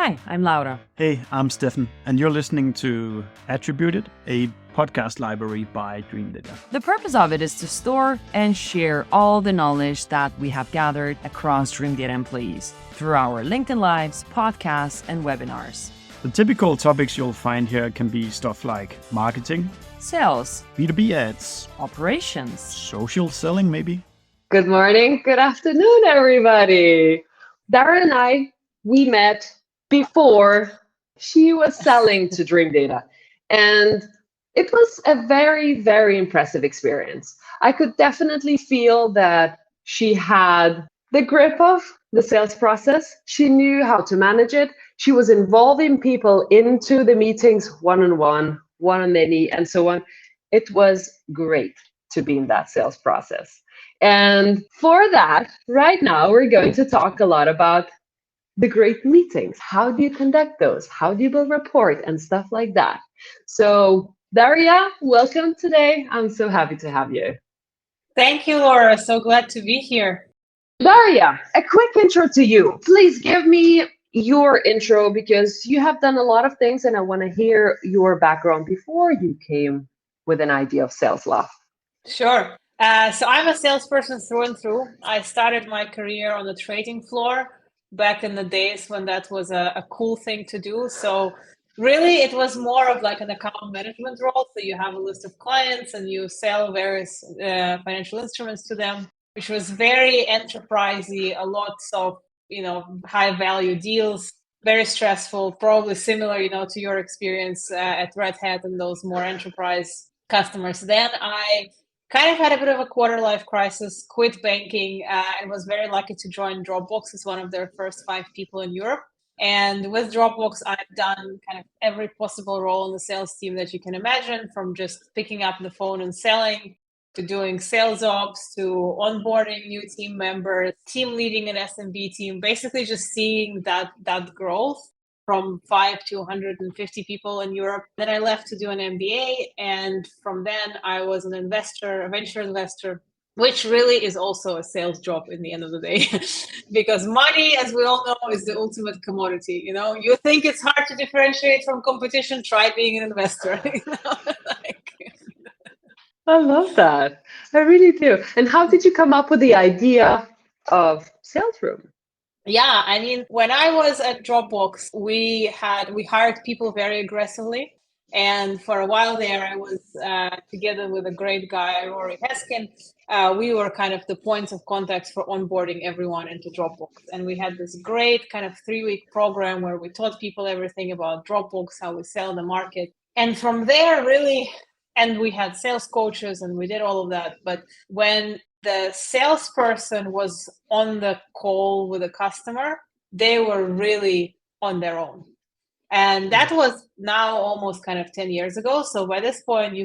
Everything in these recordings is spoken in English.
Hi, I'm Laura. Hey, I'm Stefan, and you're listening to Attributed, a podcast library by Dreamdata. The purpose of it is to store and share all the knowledge that we have gathered across Dreamdata employees through our LinkedIn Lives, podcasts, and webinars. The typical topics you'll find here can be stuff like marketing, Sales, B2B ads, operations, social selling maybe. Good morning, good afternoon, everybody. Daria and I, we met before she was selling to Dreamdata. And it was a very, very impressive experience. I could definitely feel that she had the grip of the sales process. She knew how to manage it. She was involving people into the meetings one-on-one, one-on-many, and so on. It was great to be in that sales process. And for that, right now, we're going to talk a lot about the great meetings. How do you conduct those? How do you build rapport and stuff like that? So Daria, welcome today. I'm so happy to have you. Thank you, Laura. So glad to be here. Daria, a quick intro to you. Please give me your intro because you have done a lot of things and I want to hear your background before you came with an idea of sales love. Sure. So I'm a salesperson through and through. I started my career on the trading floor back in the days when that was a cool thing to do. So really, it was more of like an account management role. So you have a list of clients and you sell various financial instruments to them, which was very enterprisey, a lot of, high value deals, very stressful, probably similar, to your experience at Red Hat and those more enterprise customers. Then I kind of had a bit of a quarter life crisis, quit banking, and was very lucky to join Dropbox as one of their first 5 people in Europe. And with Dropbox, I've done kind of every possible role in the sales team that you can imagine, from just picking up the phone and selling, to doing sales ops, to onboarding new team members, team leading an SMB team, basically just seeing that growth from 5 to 150 people in Europe. Then I left to do an MBA. And from then I was an investor, a venture investor, which really is also a sales job in the end of the day, because money, as we all know, is the ultimate commodity. You think it's hard to differentiate from competition, try being an investor. I love that. I really do. And how did you come up with the idea of Salesroom? Yeah, I mean, when I was at Dropbox, we hired people very aggressively. And for a while there, I was together with a great guy, Rory Heskin. We were kind of the points of contact for onboarding everyone into Dropbox. And we had this great kind of 3-week program where we taught people everything about Dropbox, how we sell the market. And from there, really, and we had sales coaches and we did all of that. But when the salesperson was on the call with a customer, they were really on their own. And that was now almost kind of 10 years ago. So by this point,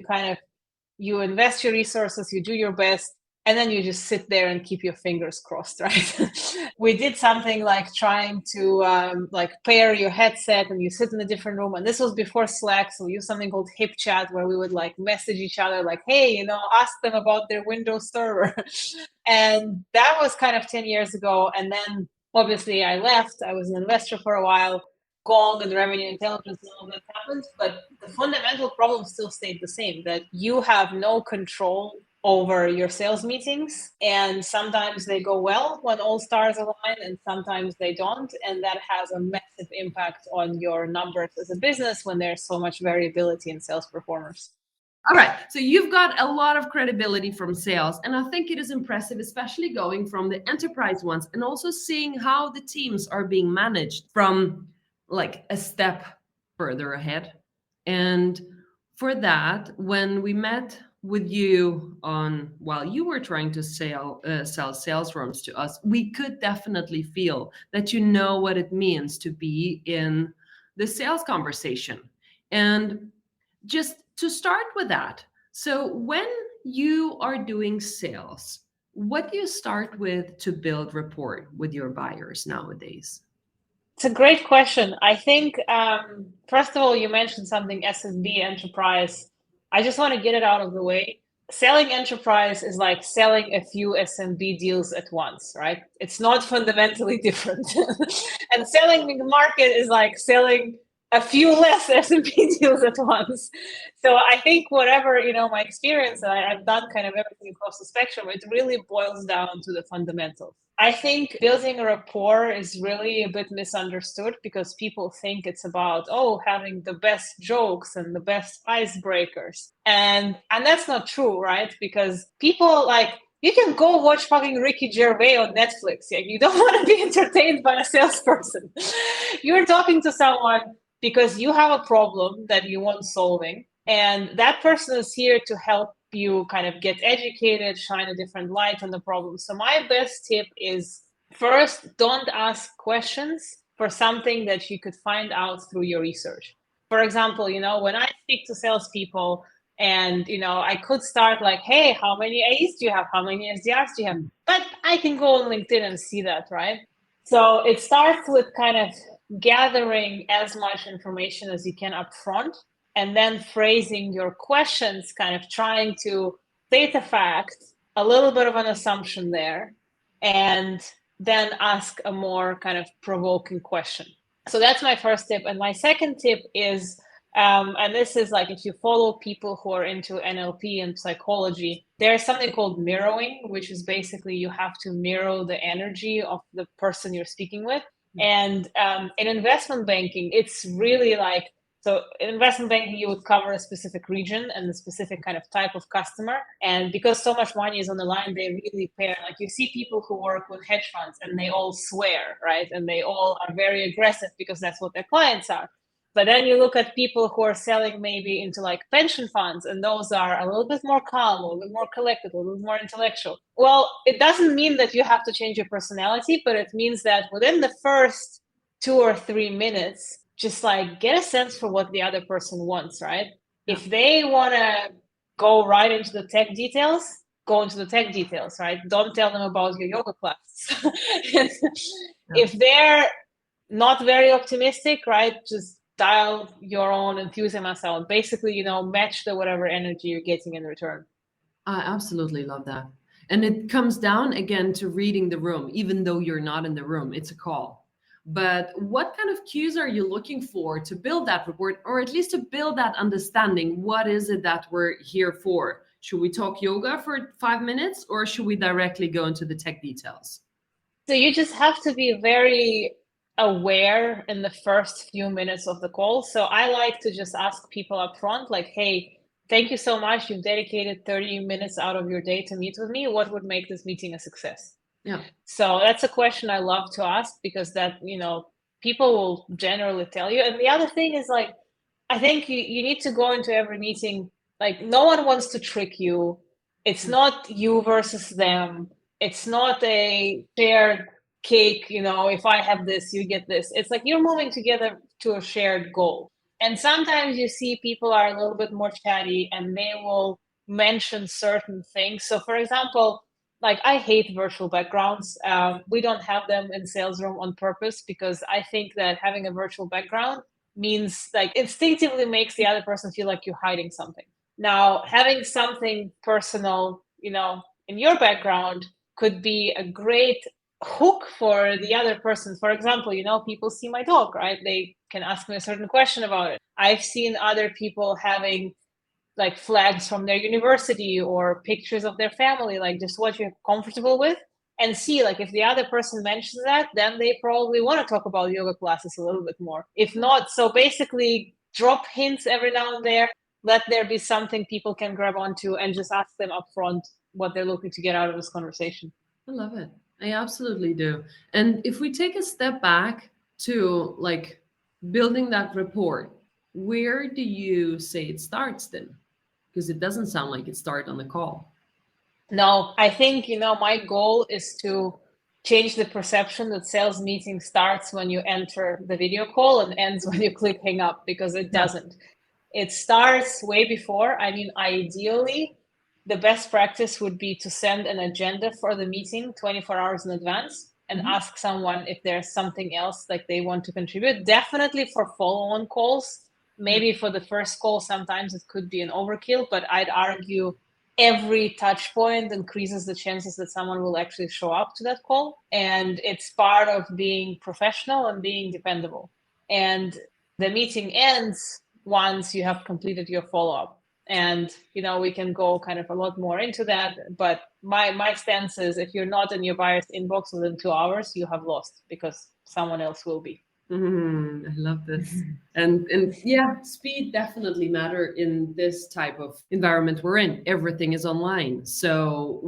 you invest your resources, you do your best, and then you just sit there and keep your fingers crossed, right? We did something like trying to pair your headset and you sit in a different room. And this was before Slack. So we used something called Hip Chat where we would message each other like, hey, ask them about their Windows server. And that was kind of 10 years ago. And then obviously I left. I was an investor for a while. Gong and revenue intelligence and all that happened. But the fundamental problem still stayed the same, that you have no control over your sales meetings, and sometimes they go well when all stars align and sometimes they don't, and that has a massive impact on your numbers as a business when there's so much variability in sales performers. All right, so you've got a lot of credibility from sales, and I think it is impressive, especially going from the enterprise ones and also seeing how the teams are being managed from like a step further ahead. And for that, when we met with you while you were trying to sell sales rooms to us, we could definitely feel that you know what it means to be in the sales conversation. And just to start with that, so when you are doing sales, what do you start with to build rapport with your buyers nowadays? It's a great question. I think, first of all, you mentioned something SMB enterprise. I just want to get it out of the way. selling enterprise is like selling a few SMB deals at once, right? It's not fundamentally different. And selling mid-market is like selling a few less SMB deals at once. So I think whatever, my experience, and I've done kind of everything across the spectrum, it really boils down to the fundamentals. I think building a rapport is really a bit misunderstood because people think it's about, having the best jokes and the best icebreakers. And that's not true, right? Because people you can go watch fucking Ricky Gervais on Netflix. Yeah, you don't want to be entertained by a salesperson. You're talking to someone because you have a problem that you want solving. And that person is here to help you kind of get educated, shine a different light on the problem. So my best tip is first, don't ask questions for something that you could find out through your research. For example, when I speak to salespeople and, I could start like, hey, how many AEs do you have? How many SDRs do you have? But I can go on LinkedIn and see that, right? So it starts with kind of gathering as much information as you can up front, and then phrasing your questions, kind of trying to state a fact, a little bit of an assumption there, and then ask a more kind of provoking question. So that's my first tip. And my second tip is, and this is like if you follow people who are into NLP and psychology, there's something called mirroring, which is basically you have to mirror the energy of the person you're speaking with. And in investment banking, it's really like, so in investment banking, you would cover a specific region and a specific kind of type of customer. And because so much money is on the line, they really pair. Like you see people who work with hedge funds and they all swear, right? And they all are very aggressive because that's what their clients are. But then you look at people who are selling maybe into like pension funds, and those are a little bit more calm, a little bit more collected, a little bit more intellectual. Well, it doesn't mean that you have to change your personality, but it means that within the first 2 or 3 minutes, just like get a sense for what the other person wants, right? Yeah. If they want to go right into the tech details, go into the tech details, right? Don't tell them about your yoga class. If they're not very optimistic, right, just dial your own enthusiasm out. Basically, match the whatever energy you're getting in return. I absolutely love that. And it comes down again to reading the room, even though you're not in the room, it's a call. But what kind of cues are you looking for to build that rapport, or at least to build that understanding? What is it that we're here for? Should we talk yoga for 5 minutes, or should we directly go into the tech details? So you just have to be very aware in the first few minutes of the call. So I like to just ask people up front, like, hey, thank you so much. You've dedicated 30 minutes out of your day to meet with me. What would make this meeting a success? Yeah. So that's a question I love to ask, because that, people will generally tell you. And the other thing is, like, I think you need to go into every meeting, like, no one wants to trick you. It's not you versus them. It's not a shared cake, if I have this, you get this. It's like you're moving together to a shared goal. And sometimes you see people are a little bit more chatty and they will mention certain things. So for example, like, I hate virtual backgrounds. We don't have them in Salesroom on purpose, because I think that having a virtual background means, like, instinctively makes the other person feel like you're hiding something. Now, having something personal, in your background could be a great hook for the other person. For example, people see my dog, right? They can ask me a certain question about it. I've seen other people having like flags from their university or pictures of their family, like just what you're comfortable with, and see, like, if the other person mentions that, then they probably want to talk about yoga classes a little bit more. If not, so basically drop hints every now and there. Let there be something people can grab onto, and just ask them up front what they're looking to get out of this conversation. I love it. I absolutely do. And if we take a step back to like building that rapport, where do you say it starts then? Because it doesn't sound like it started on the call. No, I think, my goal is to change the perception that sales meeting starts when you enter the video call and ends when you click hang up, because it doesn't. It starts way before. I mean, ideally, the best practice would be to send an agenda for the meeting 24 hours in advance and ask someone if there's something else like they want to contribute. Definitely for follow-on calls. Maybe for the first call, sometimes it could be an overkill, but I'd argue every touch point increases the chances that someone will actually show up to that call. And it's part of being professional and being dependable. And the meeting ends once you have completed your follow-up. And, we can go kind of a lot more into that. But my stance is if you're not in your buyer's inbox within 2 hours, you have lost because someone else will be. I love this. And yeah, speed definitely matter in this type of environment we're in. Everything is online. So,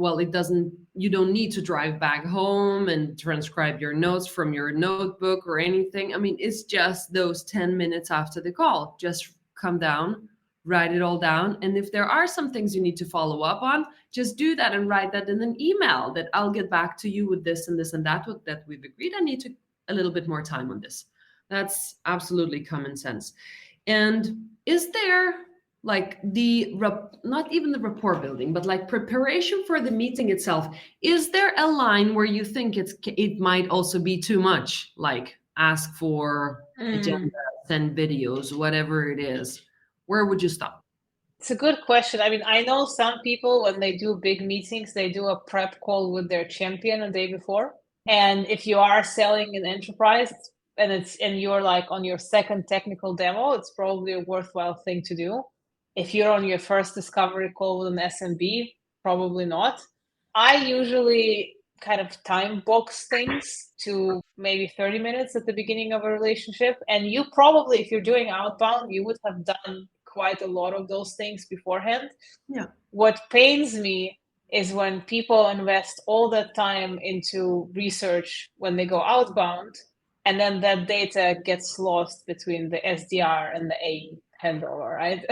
you don't need to drive back home and transcribe your notes from your notebook or anything. I mean, it's just those 10 minutes after the call. Just come down, write it all down. And if there are some things you need to follow up on, just do that and write that in an email that I'll get back to you with this and this and that we've agreed. I need a little bit more time on this. That's absolutely common sense. And is there like not even the rapport building, but like preparation for the meeting itself? Is there a line where you think it might also be too much? Like ask for agenda, send videos, whatever it is. Where would you stop? It's a good question. I mean, I know some people, when they do big meetings, they do a prep call with their champion the day before. And if you are selling an enterprise and you're like on your second technical demo, it's probably a worthwhile thing to do. If you're on your first discovery call with an SMB, probably not. I usually kind of time box things to maybe 30 minutes at the beginning of a relationship. And you probably, if you're doing outbound, you would have done quite a lot of those things beforehand. Yeah. What pains me is when people invest all that time into research when they go outbound, and then that data gets lost between the SDR and the AE handover, right?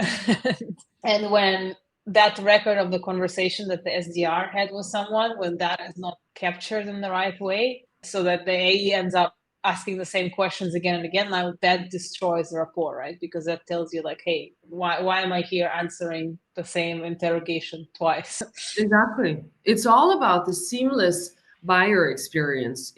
And when that record of the conversation that the SDR had with someone, when that is not captured in the right way, so that the AE ends up asking the same questions again and again, now that destroys the rapport, right? Because that tells you like, hey, why am I here answering the same interrogation twice? Exactly. It's all about the seamless buyer experience.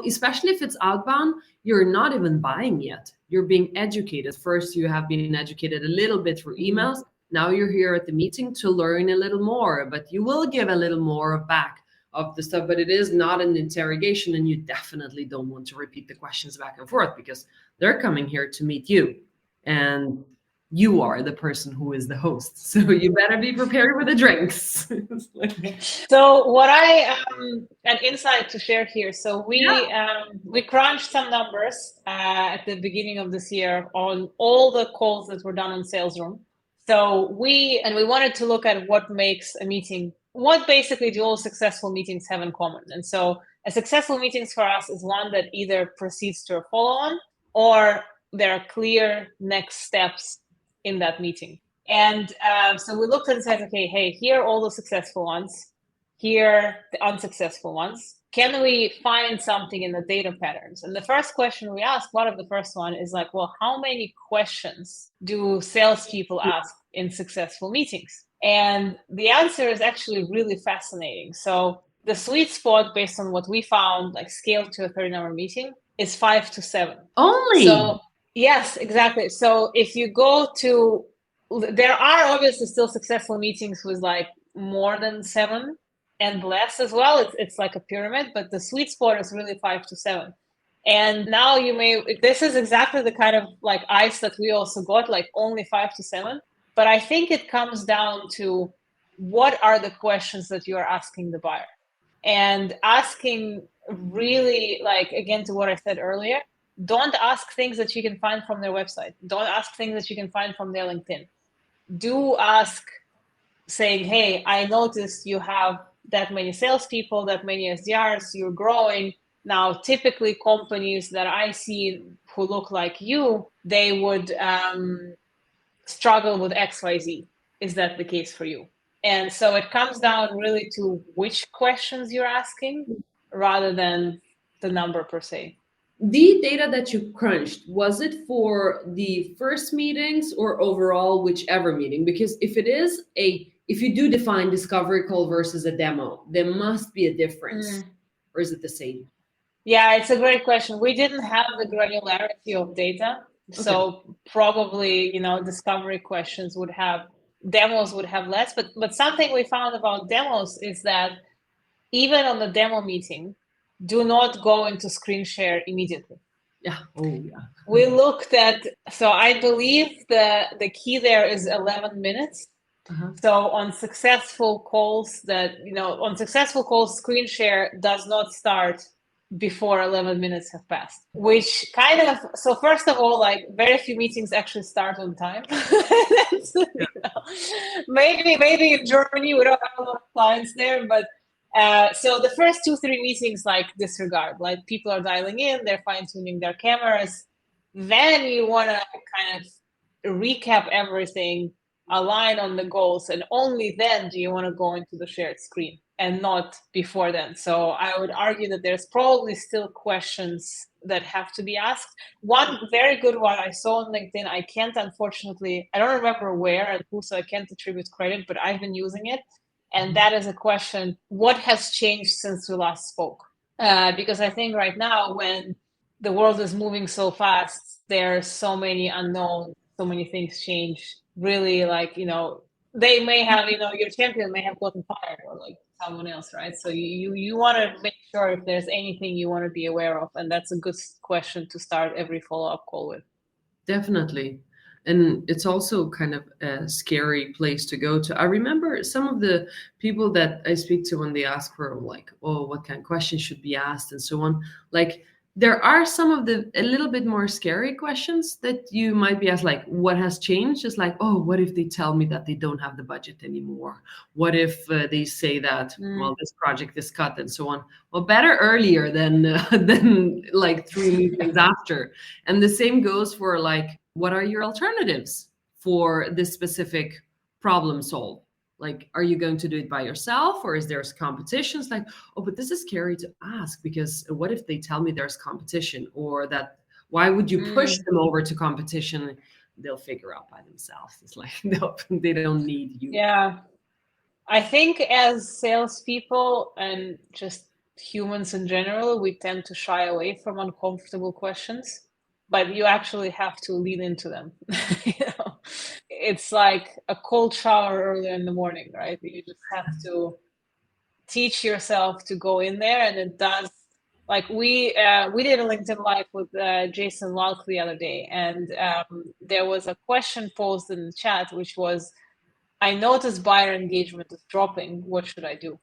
Especially if it's outbound, you're not even buying yet. You're being educated. First, you have been educated a little bit through emails. Now you're here at the meeting to learn a little more, but you will give a little more back of the stuff, but it is not an interrogation, and you definitely don't want to repeat the questions back and forth because they're coming here to meet you, and you are the person who is the host. So you better be prepared with the drinks. So what an insight to share here. So we crunched some numbers at the beginning of this year on all the calls that were done on Salesroom. So we wanted to look at what makes a meeting, what basically do all successful meetings have in common. And so a successful meetings for us is one that either proceeds to a follow-on or there are clear next steps in that meeting. And so we looked and said, okay, hey, here are all the successful ones, here the unsuccessful ones. Can we find something in the data patterns? And the first question we asked, one of the first one is like, well, how many questions do salespeople ask in successful meetings? And the answer is actually really fascinating. So the sweet spot based on what we found, like scaled to a 30-hour meeting, is 5 to 7. Only? So yes, exactly. So if you go to, there are obviously still successful meetings with like more than 7 and less as well. It's like a pyramid, but the sweet spot is really 5 to 7. And now this is exactly the kind of like ice that we also got, like only 5 to 7. But I think it comes down to what are the questions that you are asking the buyer, and asking really, like, again, to what I said earlier, don't ask things that you can find from their website. Don't ask things that you can find from their LinkedIn. Do ask saying, hey, I noticed you have that many salespeople, that many SDRs, you're growing. Now, typically companies that I see who look like you, they would struggle with XYZ. Is that the case for you? And so it comes down really to which questions you're asking rather than the number per se. The data that you crunched, was it for the first meetings or overall whichever meeting? Because if you do define discovery call versus a demo, there must be a difference. Or is it the same? Yeah, it's a great question. We didn't have the granularity of data. Okay. So probably, discovery questions would have demos would have less. But something we found about demos is that even on the demo meeting, do not go into screen share immediately. Yeah. Oh, yeah. We looked at, so I believe the key there is 11 minutes. So on successful calls screen share does not start before 11 minutes have passed, which kind of, so first of all, like very few meetings actually start on time. Maybe in Germany, we don't have a lot of clients there, but so the first 2-3 meetings, like disregard, like people are dialing in, they're fine tuning their cameras. Then you want to kind of recap everything, align on the goals, and only then do you want to go into the shared screen and not before then. So I would argue that there's probably still questions that have to be asked. One very good one I saw on LinkedIn, I don't remember where and who, so I can't attribute credit, but I've been using it. And that is a question, what has changed since we last spoke? Because I think right now, when the world is moving so fast, there are so many unknowns, so many things change. Really, like, they may have, your champion may have gotten fired, or like someone else, right? So you want to make sure if there's anything you want to be aware of, and that's a good question to start every follow-up call with. Definitely. And it's also kind of a scary place to go to. I remember some of the people that I speak to when they ask for like, oh, what kind of questions should be asked and so on. Like, there are some of the a little bit more scary questions that you might be asked, like, what has changed? Just like, oh, what if they tell me that they don't have the budget anymore? What if they say that, well, this project is cut and so on? Well, better earlier than like 3 meetings after. And the same goes for like, what are your alternatives for this specific problem solved? Like, are you going to do it by yourself, or is there competitions? Like, oh, but this is scary to ask, because what if they tell me there's competition, or that, why would you push them over to competition? They'll figure out by themselves. It's like, no, they don't need you. Yeah. I think as salespeople and just humans in general, we tend to shy away from uncomfortable questions, but you actually have to lean into them. It's like a cold shower early in the morning, right? You just have to teach yourself to go in there, and it does. Like we did a LinkedIn Live with Jason Walk the other day, and there was a question posed in the chat, which was, I noticed buyer engagement is dropping. What should I do?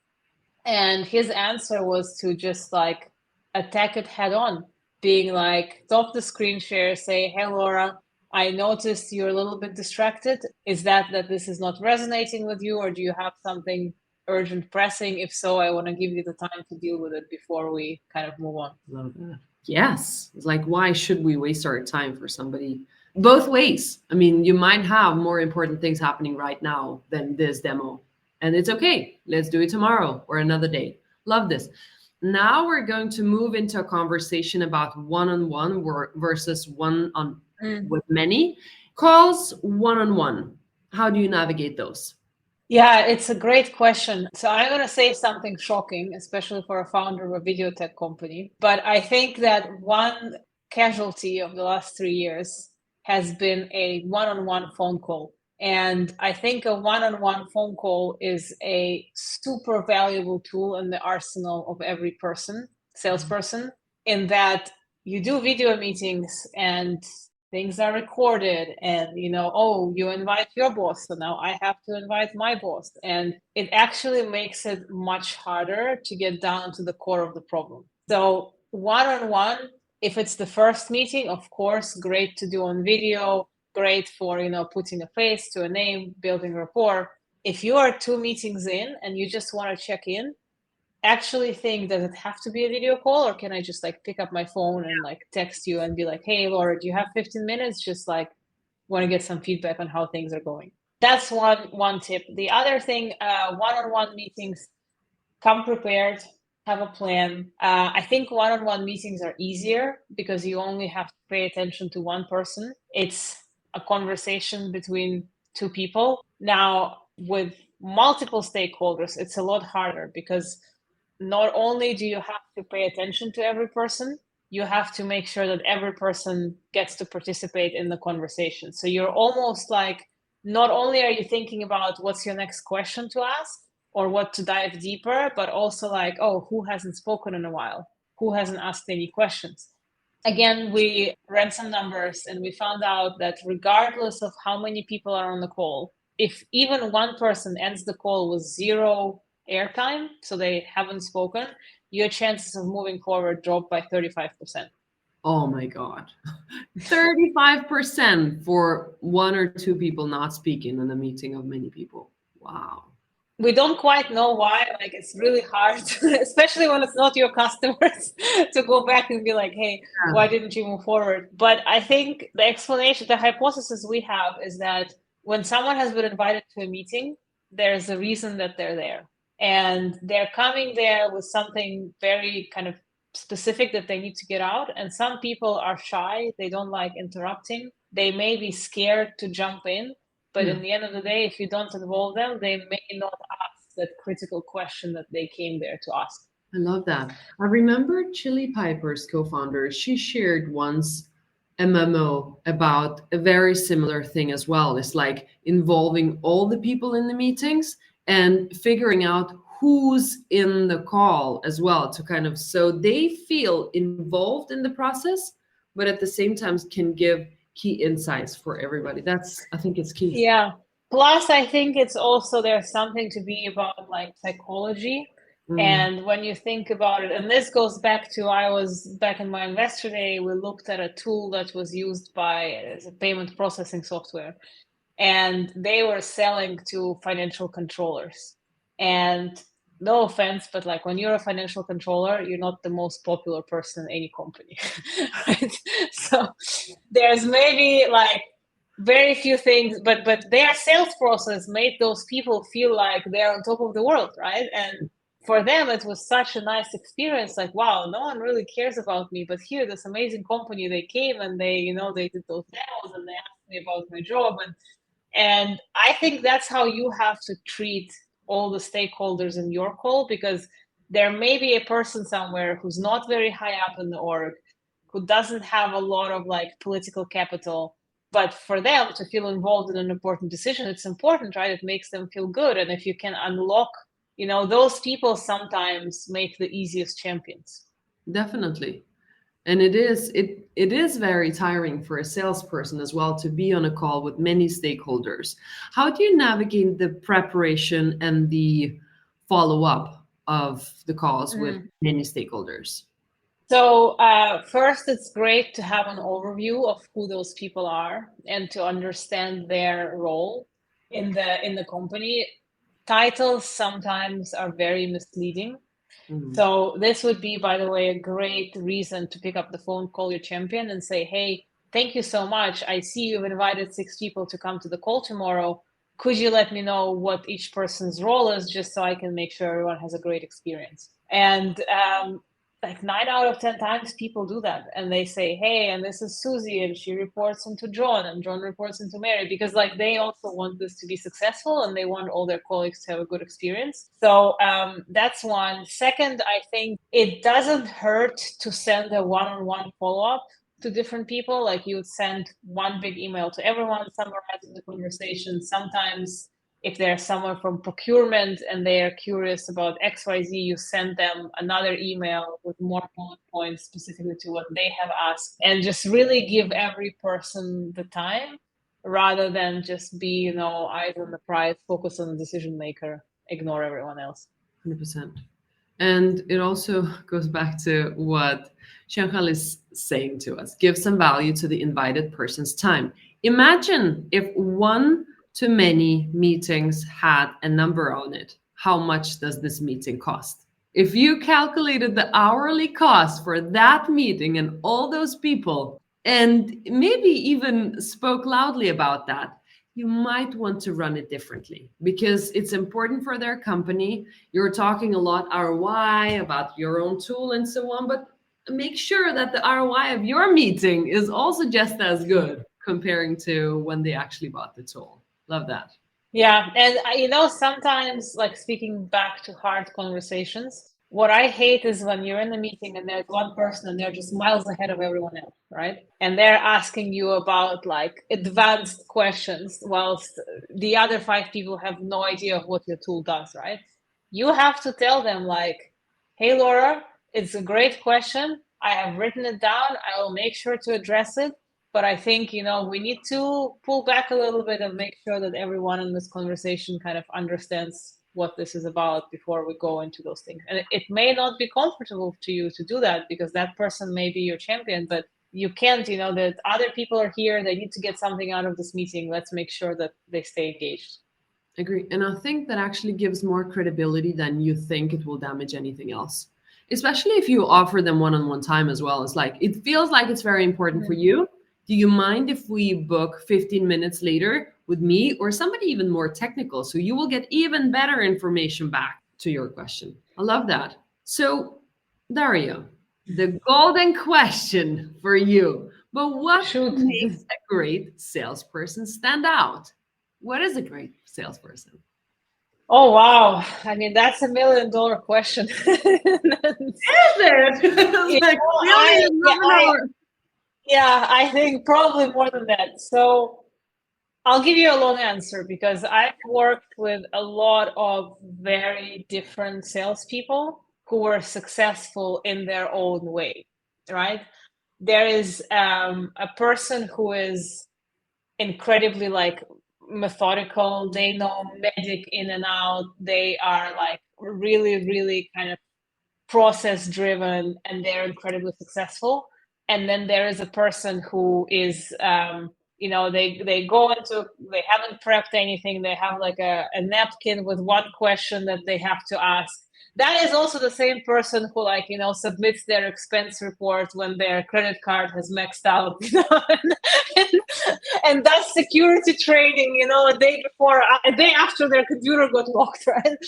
And his answer was to just like attack it head on, being like, stop the screen share, say, hey, Laura, I noticed you're a little bit distracted. Is that this is not resonating with you, or do you have something urgent pressing? If so, I want to give you the time to deal with it before we kind of move on. Love that. Yes. It's like, why should we waste our time for somebody? Both ways. I mean, you might have more important things happening right now than this demo, and it's okay. Let's do it tomorrow or another day. Love this. Now we're going to move into a conversation about one-on-one versus one-on with many calls. One-on-one, how do you navigate those? Yeah, it's a great question. So I'm going to say something shocking, especially for a founder of a video tech company. But I think that one casualty of the last 3 years has been a one-on-one phone call. And I think a one-on-one phone call is a super valuable tool in the arsenal of every salesperson, in that you do video meetings and things are recorded, and you invite your boss, so now I have to invite my boss, and it actually makes it much harder to get down to the core of the problem. So one-on-one, if it's the first meeting, of course, great to do on video, great for putting a face to a name, building rapport. If you are 2 meetings in and you just want to check in, actually think, does it have to be a video call, or can I just like pick up my phone and like text you and be like, hey, Laura, do you have 15 minutes? Just like want to get some feedback on how things are going. That's one tip. The other thing, one-on-one meetings, come prepared, have a plan. I think one-on-one meetings are easier because you only have to pay attention to one person. It's a conversation between 2 people. Now, with multiple stakeholders, it's a lot harder, because not only do you have to pay attention to every person, you have to make sure that every person gets to participate in the conversation. So you're almost like not only are you thinking about what's your next question to ask or what to dive deeper, but also like, oh, who hasn't spoken in a while? Who hasn't asked any questions? Again, we ran some numbers and we found out that regardless of how many people are on the call, if even one person ends the call with 0 airtime, so they haven't spoken, your chances of moving forward drop by 35%. Oh my God. 35% for 1 or 2 people not speaking in a meeting of many people. Wow. We don't quite know why. Like, it's really hard, especially when it's not your customers, to go back and be like, hey, why didn't you move forward? But I think the explanation, the hypothesis we have is that when someone has been invited to a meeting, there's a reason that they're there. And they're coming there with something very kind of specific that they need to get out. And some people are shy. They don't like interrupting. They may be scared to jump in. But in the end of the day, if you don't involve them, they may not ask that critical question that they came there to ask. I love that. I remember Chili Piper's co-founder, she shared once a memo about a very similar thing as well. It's like involving all the people in the meetings and figuring out who's in the call as well, to kind of, so they feel involved in the process, but at the same time can give key insights for everybody. I think it's key. Yeah. Plus, I think it's also, there's something to be about like psychology. And when you think about it, and this goes back to, I was back in my investor day, we looked at a tool that was used as a payment processing software, and they were selling to financial controllers. And no offense, but like when you're a financial controller, you're not the most popular person in any company, right? So there's maybe like very few things, but their sales process made those people feel like they're on top of the world, right? And for them, it was such a nice experience. Like, wow, no one really cares about me, but here, this amazing company, they came and they did those demos and they asked me about my job, and I think that's how you have to treat all the stakeholders in your call, because there may be a person somewhere who's not very high up in the org, who doesn't have a lot of like political capital, but for them to feel involved in an important decision, it's important, right? It makes them feel good. And if you can unlock, those people sometimes make the easiest champions. Definitely. And it is very tiring for a salesperson as well to be on a call with many stakeholders. How do you navigate the preparation and the follow-up of the calls with many stakeholders? So first, it's great to have an overview of who those people are and to understand their role in the company. Titles sometimes are very misleading. So this would be, by the way, a great reason to pick up the phone, call your champion and say, hey, thank you so much. I see you've invited 6 people to come to the call tomorrow. Could you let me know what each person's role is, just so I can make sure everyone has a great experience? And like 9 out of 10 times people do that, and they say, hey, and this is Susie, and she reports into John, and John reports into Mary, because like they also want this to be successful and they want all their colleagues to have a good experience. So that's one. Second, I think it doesn't hurt to send a one-on-one follow-up to different people. Like you would send one big email to everyone summarizing the conversation. Sometimes if there's someone from procurement and they are curious about XYZ, you send them another email with more bullet points specifically to what they have asked, and just really give every person the time rather than just be, eyes on the prize, focus on the decision maker, ignore everyone else. 100%. And it also goes back to what Chantal is saying to us. Give some value to the invited person's time. Imagine if one to many meetings had a number on it. How much does this meeting cost? If you calculated the hourly cost for that meeting and all those people, and maybe even spoke loudly about that, you might want to run it differently, because it's important for their company. You're talking a lot ROI about your own tool and so on, but make sure that the ROI of your meeting is also just as good comparing to when they actually bought the tool. Love that. Yeah. And, sometimes, like speaking back to hard conversations, What I hate is when you're in a meeting and there's one person and they're just miles ahead of everyone else, right? And they're asking you about like advanced questions whilst the other 5 people have no idea what your tool does, right? You have to tell them like, hey, Laura, it's a great question. I have written it down. I will make sure to address it. But I think, we need to pull back a little bit and make sure that everyone in this conversation kind of understands what this is about before we go into those things. And it may not be comfortable to you to do that because that person may be your champion, but you can't, that other people are here. They need to get something out of this meeting. Let's make sure that they stay engaged. Agree. And I think that actually gives more credibility than you think it will damage anything else. Especially if you offer them one-on-one time as well. It's like, it feels like it's very important for you. Do you mind if we book 15 minutes later with me or somebody even more technical? So you will get even better information back to your question. I love that. So, Daria, the golden question for you. But what makes a great salesperson stand out? What is a great salesperson? Oh, wow. I mean, that's $1 million question. Is it? Yeah, I think probably more than that. So I'll give you a long answer because I've worked with a lot of very different salespeople who were successful in their own way, right? There is a person who is incredibly like methodical. They know magic in and out. They are like really, really kind of process driven and they're incredibly successful. And then there is a person who is they go into, they haven't prepped anything, they have like a napkin with one question that they have to ask. That is also the same person who submits their expense report when their credit card has maxed out, and does security training, a day after their computer got locked, right?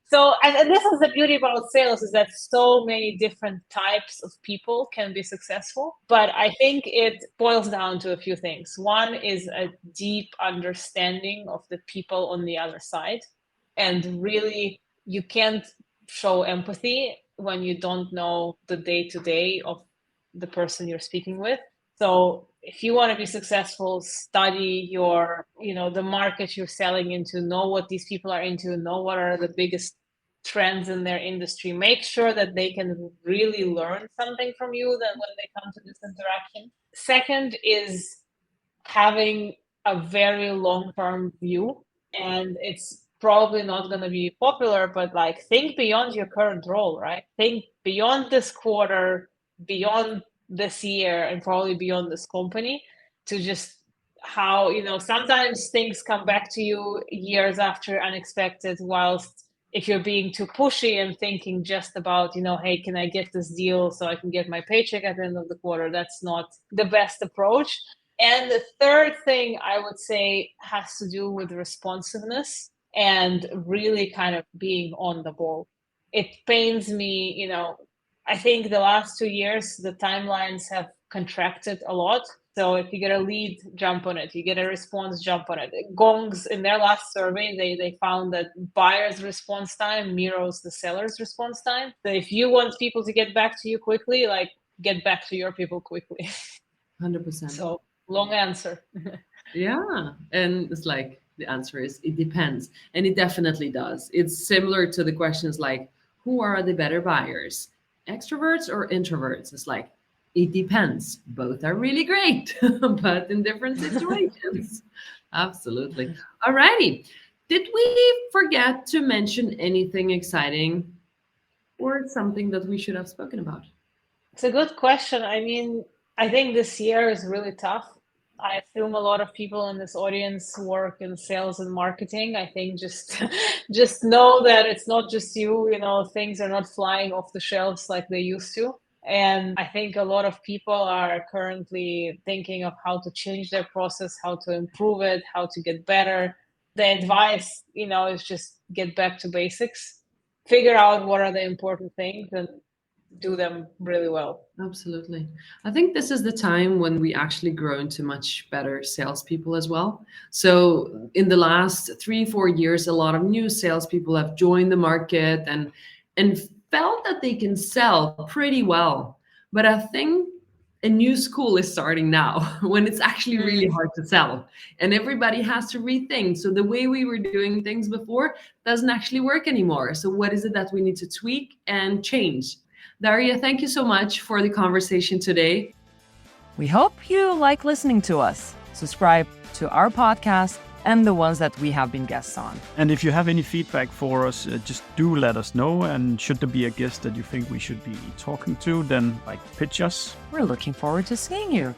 So, and this is the beauty about sales, is that so many different types of people can be successful. But I think it boils down to a few things. One is a deep understanding of the people on the other side. And really, you can't show empathy when you don't know the day-to-day of the person you're speaking with. So if you want to be successful, study the market you're selling into, know what these people are into, know what are the biggest trends in their industry, make sure that they can really learn something from you when they come to this interaction. Second is having a very long-term view, and it's probably not going to be popular, but think beyond your current role, right? Think beyond this quarter, beyond this year, and probably beyond this company, to just how sometimes things come back to you years after unexpected, whilst if you're being too pushy and thinking just about hey, can I get this deal so I can get my paycheck at the end of the quarter, that's not the best approach. And the third thing I would say has to do with responsiveness and really kind of being on the ball. It pains me, I think the last 2 years, the timelines have contracted a lot. So if you get a lead, jump on it. You get a response, jump on it. Gongs, in their last survey, they found that buyer's response time mirrors the seller's response time. So if you want people to get back to you quickly, get back to your people quickly. 100%. So long answer. Yeah. And it's the answer is it depends. And it definitely does. It's similar to the questions who are the better buyers? Extroverts or introverts? It's it depends. Both are really great, but in different situations. Absolutely. All righty. Did we forget to mention anything exciting or something that we should have spoken about? It's a good question. I mean, I think this year is really tough. I assume a lot of people in this audience work in sales and marketing. I think just know that it's not just you, things are not flying off the shelves like they used to. And I think a lot of people are currently thinking of how to change their process, how to improve it, how to get better. The advice, is just get back to basics, figure out what are the important things and do them really well. Absolutely. I think this is the time when we actually grow into much better salespeople as well. So in the last 3-4 years, a lot of new salespeople have joined the market and felt that they can sell pretty well. But I think a new school is starting now when it's actually really hard to sell and everybody has to rethink. So the way we were doing things before doesn't actually work anymore. So what is it that we need to tweak and change? Daria, thank you so much for the conversation today. We hope you like listening to us. Subscribe to our podcast and the ones that we have been guests on. And if you have any feedback for us, just do let us know. And should there be a guest that you think we should be talking to, then pitch us. We're looking forward to seeing you.